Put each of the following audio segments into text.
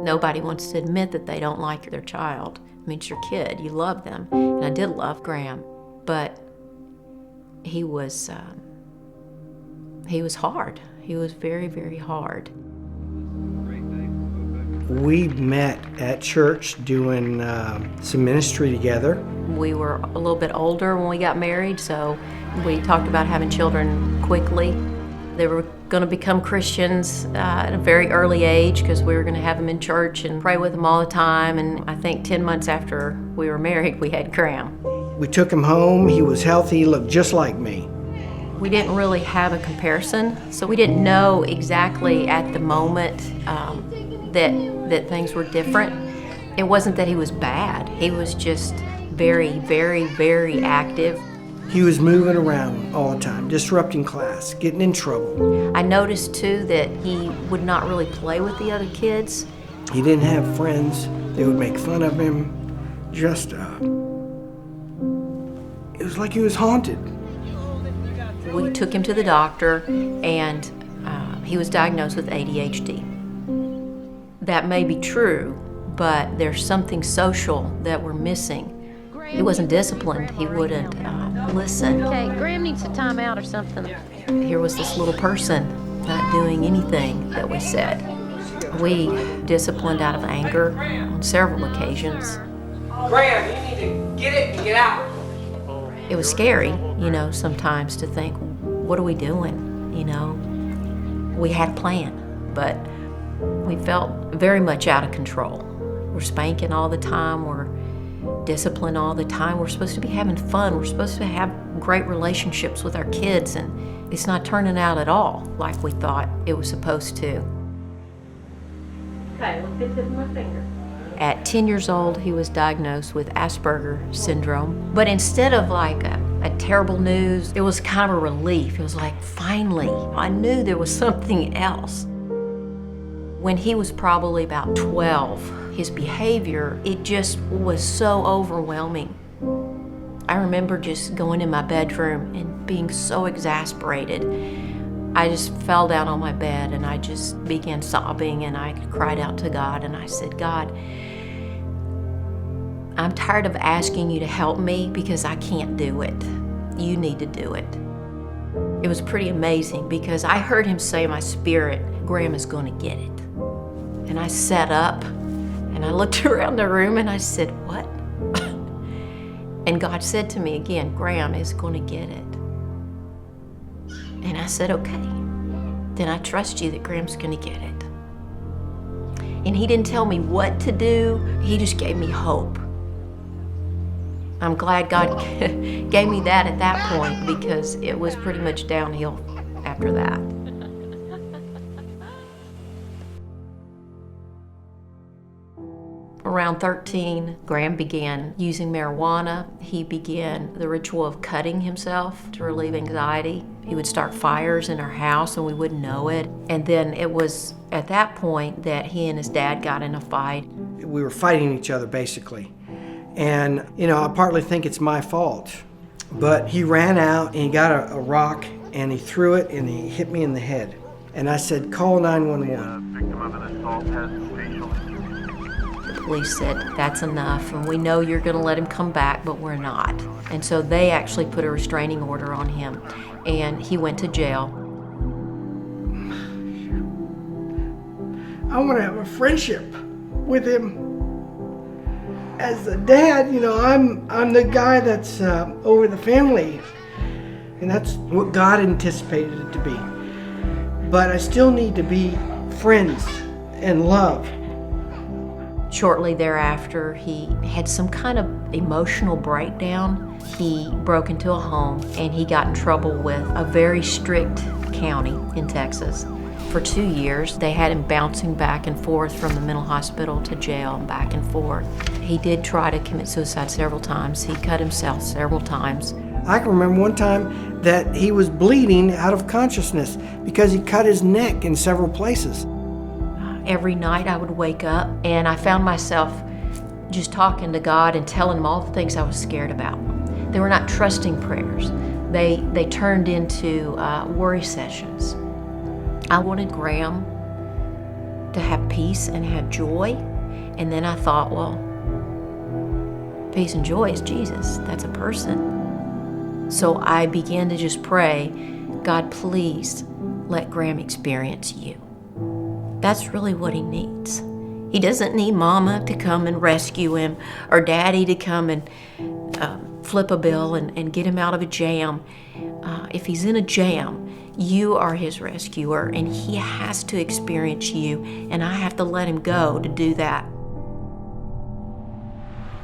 Nobody wants to admit that they don't like their child. I mean, it's your kid, you love them. And I did love Graham, but he was hard. He was very, very hard. We met at church doing some ministry together. We were a little bit older when we got married, so we talked about having children quickly. They were going to become Christians at a very early age because we were going to have them in church and pray with them all the time. And I think 10 months after we were married, we had Graham. We took him home. He was healthy. He looked just like me. We didn't really have a comparison, so we didn't know exactly at the moment that things were different. It wasn't that he was bad. He was just very, very, very active. He was moving around all the time, disrupting class, getting in trouble. I noticed too that he would not really play with the other kids. He didn't have friends. They would make fun of him. Just, it was like he was haunted. We took him to the doctor, and he was diagnosed with ADHD. That may be true, but there's something social that we're missing. He wasn't disciplined. He wouldn't listen. Okay, Graham needs a timeout or something. Here was this little person not doing anything that we said. We disciplined out of anger on several occasions. Graham, you need to get it and get out. It was scary, sometimes to think, what are we doing? We had a plan, but we felt very much out of control. We're spanking all the time, we're disciplined all the time. We're supposed to be having fun. We're supposed to have great relationships with our kids, and it's not turning out at all like we thought it was supposed to. Okay, look at my finger. At 10 years old, he was diagnosed with Asperger syndrome. But instead of like a terrible news, it was kind of a relief. It was like, finally, I knew there was something else. When he was probably about 12, his behavior, it just was so overwhelming. I remember just going in my bedroom and being so exasperated. I just fell down on my bed and I just began sobbing, and I cried out to God, and I said, God, I'm tired of asking you to help me because I can't do it. You need to do it. It was pretty amazing because I heard him say in my spirit, Graham is going to get it. And I sat up and I looked around the room and I said, what? And God said to me again, Graham is going to get it. And I said, okay, then I trust you that Graham's going to get it. And he didn't tell me what to do. He just gave me hope. I'm glad God gave me that at that point because it was pretty much downhill after that. Around 13, Graham began using marijuana. He began the ritual of cutting himself to relieve anxiety. He would start fires in our house and we wouldn't know it. And then it was at that point that he and his dad got in a fight. We were fighting each other, basically. And, I partly think it's my fault. But he ran out and he got a rock and he threw it and he hit me in the head. And I said, call 911. Victim of an assault has facial. The police said, that's enough, and we know you're going to let him come back, but we're not. And so they actually put a restraining order on him, and he went to jail. I want to have a friendship with him. As a dad, I'm the guy that's over the family, and that's what God anticipated it to be. But I still need to be friends and love. Shortly thereafter, he had some kind of emotional breakdown. He broke into a home and he got in trouble with a very strict county in Texas. For 2 years, they had him bouncing back and forth from the mental hospital to jail and back and forth. He did try to commit suicide several times. He cut himself several times. I can remember one time that he was bleeding out of consciousness because he cut his neck in several places. Every night I would wake up and I found myself just talking to God and telling him all the things I was scared about. They were not trusting prayers. They turned into worry sessions. I wanted Graham to have peace and have joy. And then I thought, well, peace and joy is Jesus. That's a person. So I began to just pray, God, please let Graham experience you. That's really what he needs. He doesn't need mama to come and rescue him or daddy to come and flip a bill and get him out of a jam. If he's in a jam, you are his rescuer, and he has to experience you, and I have to let him go to do that.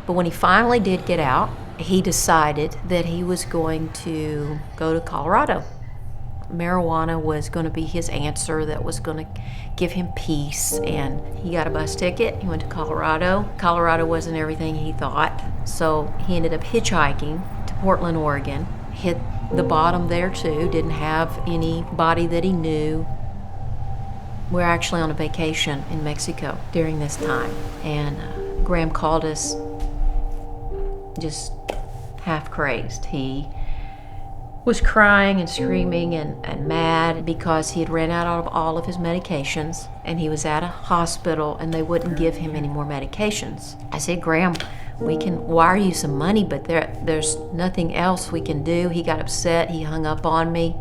But when he finally did get out, he decided that he was going to go to Colorado. Marijuana was going to be his answer that was going to give him peace, and he got a bus ticket. He went to Colorado. Colorado wasn't everything he thought, so he ended up hitchhiking to Portland, Oregon. Hit the bottom there too, didn't have anybody that he knew. We're actually on a vacation in Mexico during this time, and Graham called us just half crazed. He was crying and screaming and mad because he had ran out of all of his medications, and he was at a hospital and they wouldn't give him any more medications. I said, Graham, we can wire you some money, but there's nothing else we can do. He got upset, he hung up on me,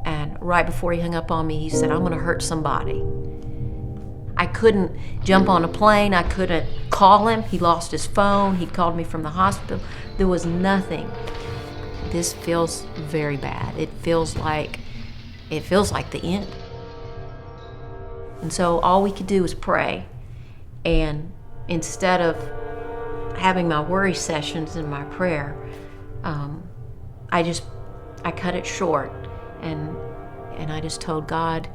and right before he hung up on me, he said, I'm gonna hurt somebody. I couldn't jump on a plane, I couldn't call him, he lost his phone, he called me from the hospital. There was nothing. This feels very bad. It feels like the end. And so all we could do was pray. And instead of having my worry sessions in my prayer, I cut it short, and I just told God,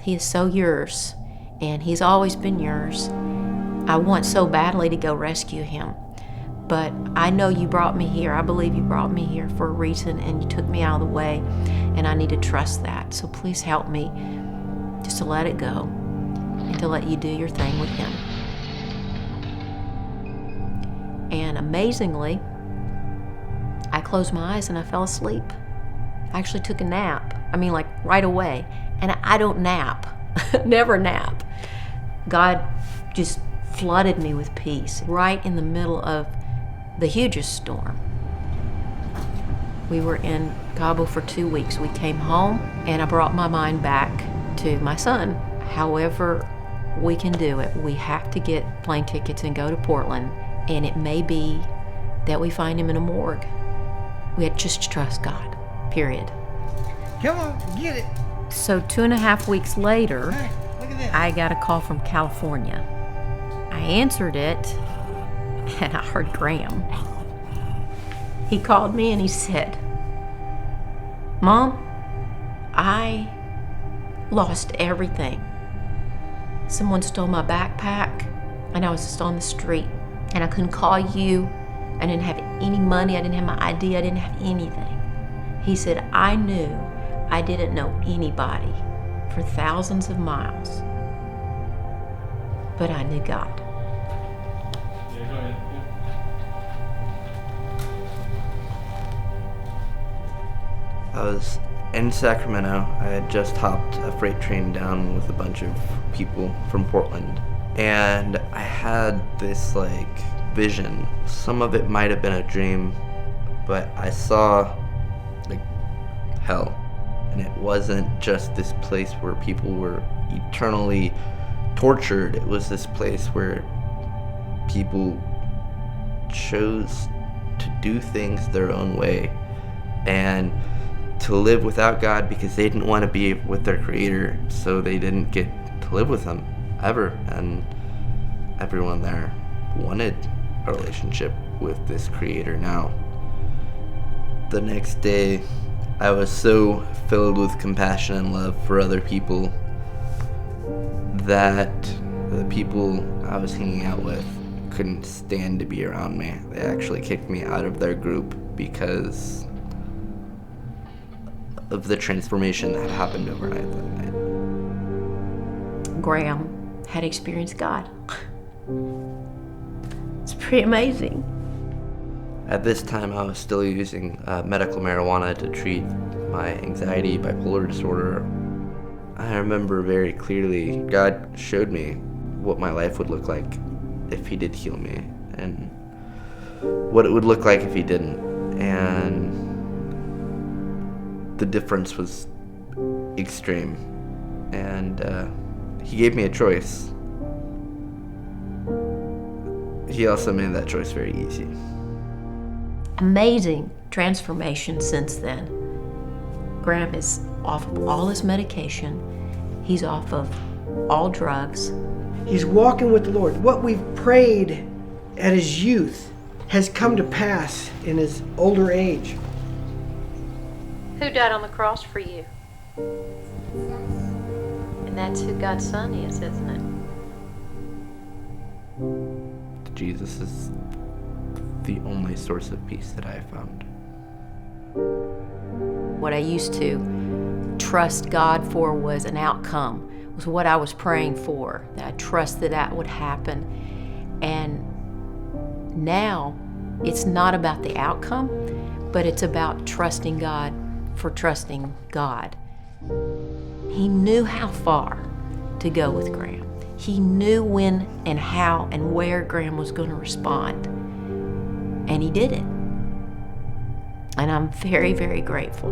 He is so yours, and He's always been yours. I want so badly to go rescue him, but I know you brought me here. I believe you brought me here for a reason, and you took me out of the way, and I need to trust that. So please help me just to let it go and to let you do your thing with him. And amazingly, I closed my eyes and I fell asleep. I actually took a nap. I mean, like right away. And I don't nap, never nap. God just flooded me with peace right in the middle of the hugest storm. We were in Cabo for 2 weeks. We came home and I brought my mind back to my son. However we can do it, we have to get plane tickets and go to Portland. And it may be that we find him in a morgue. We had just to trust God, period. Come on, get it. So 2.5 weeks later, Hey, look at that. I got a call from California. I answered it, and I heard Graham. He called me and he said, Mom, I lost everything. Someone stole my backpack, and I was just on the street. And I couldn't call you. I didn't have any money. I didn't have my ID. I didn't have anything. He said, I knew I didn't know anybody for thousands of miles, but I knew God. I was in Sacramento. I had just hopped a freight train down with a bunch of people from Portland. And I had this vision. Some of it might have been a dream, but I saw hell. And it wasn't just this place where people were eternally tortured. It was this place where people chose to do things their own way and to live without God because they didn't want to be with their Creator, so they didn't get to live with Him ever. And everyone there wanted a relationship with this Creator now. The next day, I was so filled with compassion and love for other people that the people I was hanging out with couldn't stand to be around me. They actually kicked me out of their group because of the transformation that happened overnight that night. Graham had experienced God. It's pretty amazing. At this time, I was still using medical marijuana to treat my anxiety, bipolar disorder. I remember very clearly God showed me what my life would look like if he did heal me, and what it would look like if he didn't. And the difference was extreme. And he gave me a choice. He also made that choice very easy. Amazing transformation since then. Graham is off of all his medication. He's off of all drugs. He's walking with the Lord. What we've prayed at his youth has come to pass in his older age. Who died on the cross for you? And that's who God's Son is, isn't it? Jesus is the only source of peace that I have found. What I used to trust God for was an outcome, was what I was praying for, that I trusted that would happen. And now it's not about the outcome, but it's about trusting God for trusting God. He knew how far to go with Graham. He knew when and how and where Graham was going to respond. And he did it. And I'm very, very grateful.